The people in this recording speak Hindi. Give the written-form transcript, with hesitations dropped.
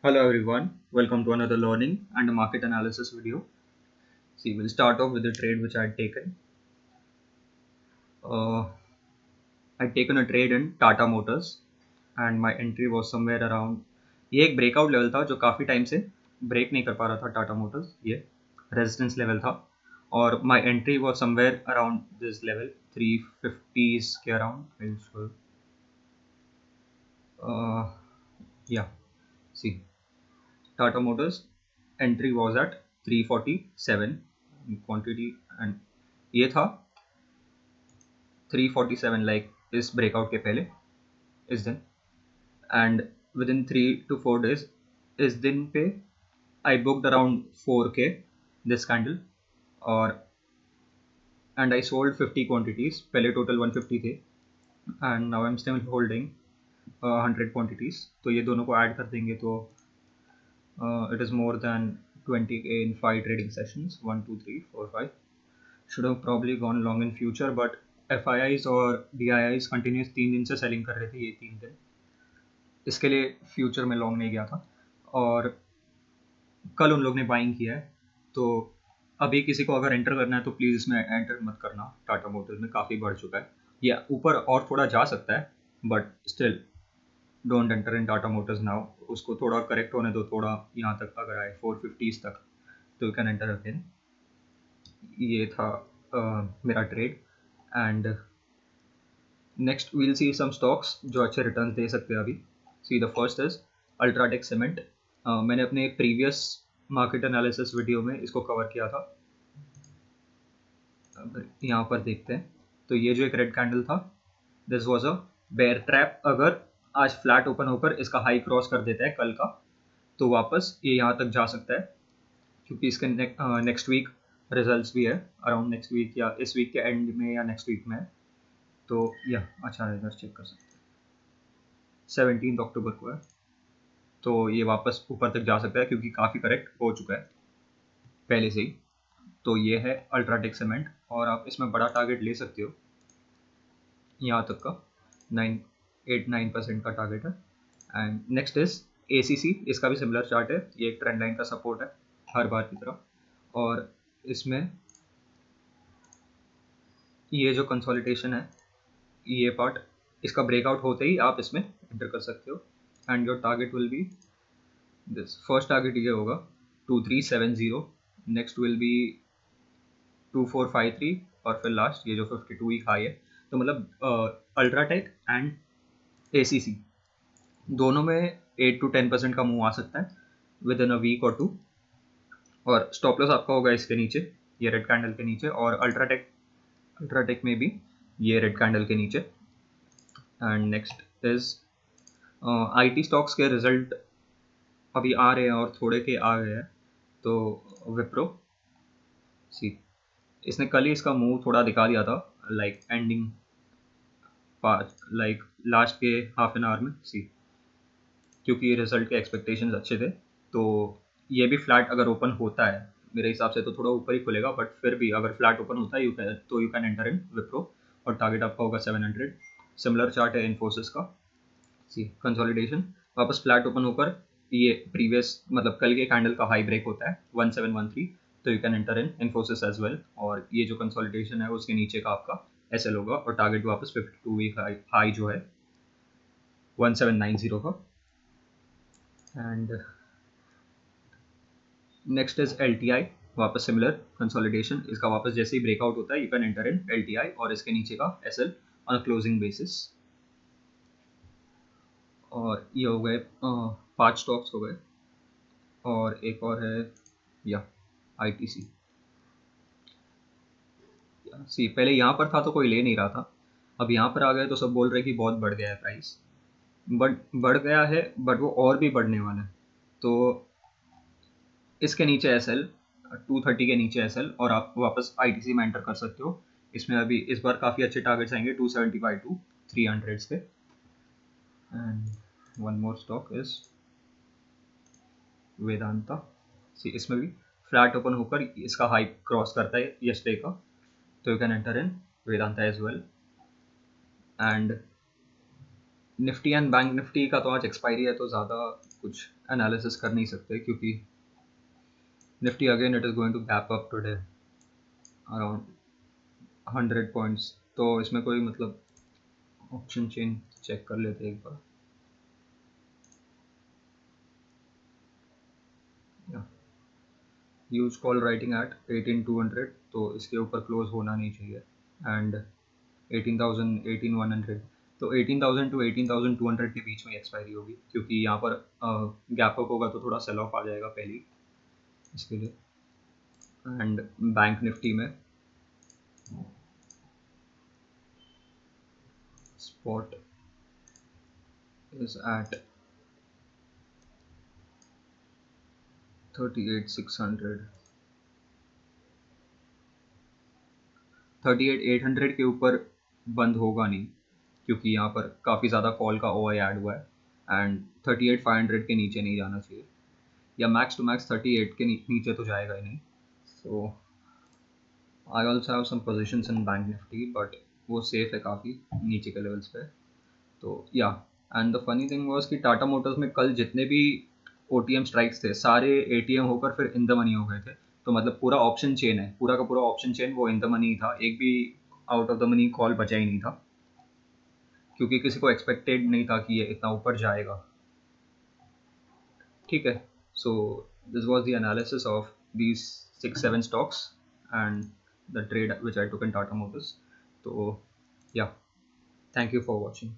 Hello everyone, welcome to another learning and market analysis video. See, we'll start off with the trade which I had taken. I'd taken a trade in Tata Motors and my entry was somewhere around. ये एक ब्रेकआउट लेवल था जो काफ़ी टाइम से ब्रेक नहीं कर पा रहा था टाटा मोटर्स, ये रेजिस्टेंस लेवल था और my entry was somewhere around this level 350s के around. Yeah, see, Tata Motors entry was at 347 quantity and ये था 347 लाइक इस ब्रेकआउट के पहले इस दिन and within 3 to 4 days इस दिन पे I booked around 4K this candle और एंड आई सोल्ड 50 क्वांटिटीज. पहले टोटल 150 थे and now I am still holding 100 quantities. तो ये दोनों को ऐड कर देंगे तो it is more than 20K in 5 trading sessions. 1 2 3 4 5 should have probably gone long in future, but FIIs और DIIs कंटिन्यूस 3 दिन से सेलिंग कर रहे थे ये 3 दिन. इसके लिए फ्यूचर में लॉन्ग नहीं गया था और कल उन लोग ने बाइंग किया है. तो अभी किसी को अगर एंटर करना है तो प्लीज़ इसमें एंटर मत करना. टाटा मोटर्स में काफ़ी बढ़ चुका है, ये ऊपर और थोड़ा जा सकता है but still don't enter in Tata Motors now. उसको थोड़ा करेक्ट होने दो, थोड़ा यहाँ तक अगर आए 450s तक तो यू कैन एंटर अगेन. ये था मेरा trade and next we'll see some stocks जो अच्छे रिटर्न दे सकते हैं अभी. See the first is UltraTech cement. मैंने अपने प्रीवियस मार्केट एनालिसिस वीडियो में इसको कवर किया था. यहाँ पर देखते हैं तो ये जो एक रेड कैंडल था this was a bear trap. अगर आज फ्लैट ओपन होकर इसका हाई क्रॉस कर देता है कल का तो वापस ये यहाँ तक जा सकता है क्योंकि इसके नेक्स्ट वीक रिजल्ट्स भी है अराउंड नेक्स्ट वीक या इस वीक के एंड में या नेक्स्ट वीक में. तो या अच्छा इधर चेक कर सकते हैं 17 अक्टूबर को है तो ये वापस ऊपर तक जा सकता है क्योंकि काफ़ी करेक्ट हो चुका है पहले से ही. तो ये है अल्ट्राटेक सीमेंट और आप इसमें बड़ा टारगेट ले सकते हो यहाँ तक का 9-8-9% का टारगेट है. And next is ACC. इसका भी सिमिलर चार्ट है, ये एक ट्रेंड लाइन का सपोर्ट है हर बार की तरह और इसमें ये जो कंसोलिडेशन है ये पार्ट इसका ब्रेकआउट होते ही आप इसमें एंटर कर सकते हो and your target will be this. First target ये होगा 2370, नेक्स्ट विल बी 2453 और फिर लास्ट ये जो 52 वीक हाई है. तो मतलब अल्ट्राटेक एंड ACC दोनों में 8-10% का मूव आ सकता है विद इन अ वीक और 2 और स्टॉप लॉस आपका होगा इसके नीचे, ये रेड कैंडल के नीचे और अल्ट्राटेक में भी ये रेड कैंडल के नीचे. And next is IT stocks के रिजल्ट अभी आ रहे हैं और थोड़े के आ गए हैं. तो विप्रो सी इसने कल ही इसका मूव थोड़ा दिखा दिया था लाइक एंडिंग लाइक लास्ट के हाफ एन आवर में सी क्योंकि रिजल्ट के एक्सपेक्टेशंस अच्छे थे. तो ये भी फ्लैट अगर ओपन होता है मेरे हिसाब से तो थोड़ा ऊपर ही खुलेगा बट फिर भी अगर फ्लैट ओपन होता है यू कैन एंटर इन विप्रो और टारगेट आपका होगा 700. सिमिलर चार्ट है इन्फोसिस का. सी कंसोलिडेशन वापस फ्लैट ओपन होकर ये प्रीवियस मतलब कल के कैंडल का हाई ब्रेक होता है 1713 तो you can enter in Infosys as well. और ये जो कंसोलिडेशन है उसके नीचे का आपका SL होगा और टारगेट वापस 52 वीक हाई जो है 1790 का. And next is LTI. वापस सिमिलर कंसोलिडेशन, इसका वापस जैसे ही ब्रेकआउट होता है you can enter in LTI और इसके नीचे का SL ऑन क्लोजिंग बेसिस. और ये हो गए 5 स्टॉक्स हो गए और एक और है या ITC. सी पहले यहाँ पर था तो कोई ले नहीं रहा था, अब यहाँ पर आ गए तो सब बोल रहे कि बहुत बढ़ गया है प्राइस. बट बढ़ गया है बट वो और भी बढ़ने वाला है. तो इसके नीचे SL 230 के नीचे SL और आप वापस ITC में एंटर कर सकते हो. इसमें अभी इस बार काफ़ी अच्छे टारगेट्स आएंगे 275 to 300 के. And one more stock is Vedanta. See इसमें भी फ्लैट ओपन होकर इसका हाई क्रॉस करता है यस्टरडे का तो you can enter in Vedanta as well. And Nifty and bank Nifty का तो आज एक्सपायरी है, तो ज़्यादा कुछ एनालिसिस कर नहीं सकते, क्योंकि Nifty again it is going to gap up today around 100 points, तो इसमें कोई मतलब ऑप्शन चेन चेक कर लेते एक बार। यूज कॉल राइटिंग एट 18200, तो इसके ऊपर क्लोज होना नहीं चाहिए, एंड 18,000 18100, तो 18,000 टू 18,200 के बीच में एक्सपायरी होगी, क्योंकि यहाँ पर गैप अप होगा तो थोड़ा सेल ऑफ आ जाएगा पहले इसके लिए। एंड बैंक निफ्टी में स्पॉट इज एट 38,600, 38,800 के ऊपर बंद होगा नहीं, क्योंकि यहाँ पर काफ़ी ज़्यादा कॉल का ओआई ऐड हुआ है, एंड 38,500 के नीचे नहीं जाना चाहिए, या मैक्स टू मैक्स 38 के नीचे तो जाएगा ही नहीं। So I also have some positions in Bank Nifty, but वो सेफ है काफ़ी नीचे के लेवल्स पे। तो yeah, and the funny thing was कि टाटा मोटर्स में कल जितने भी ओटीएम स्ट्राइक्स थे सारे एटीएम होकर फिर इन द मनी हो गए थे, तो मतलब पूरा ऑप्शन चेन है, पूरा का पूरा ऑप्शन चेन वो इन द मनी ही था, एक भी out of the money call बचा ही नहीं था, क्योंकि किसी को एक्सपेक्टेड नहीं था कि ये इतना ऊपर जाएगा। ठीक है, so this was the analysis of these 6-7 stocks and the trade which I took in Tata Motors. So yeah, thank you for watching.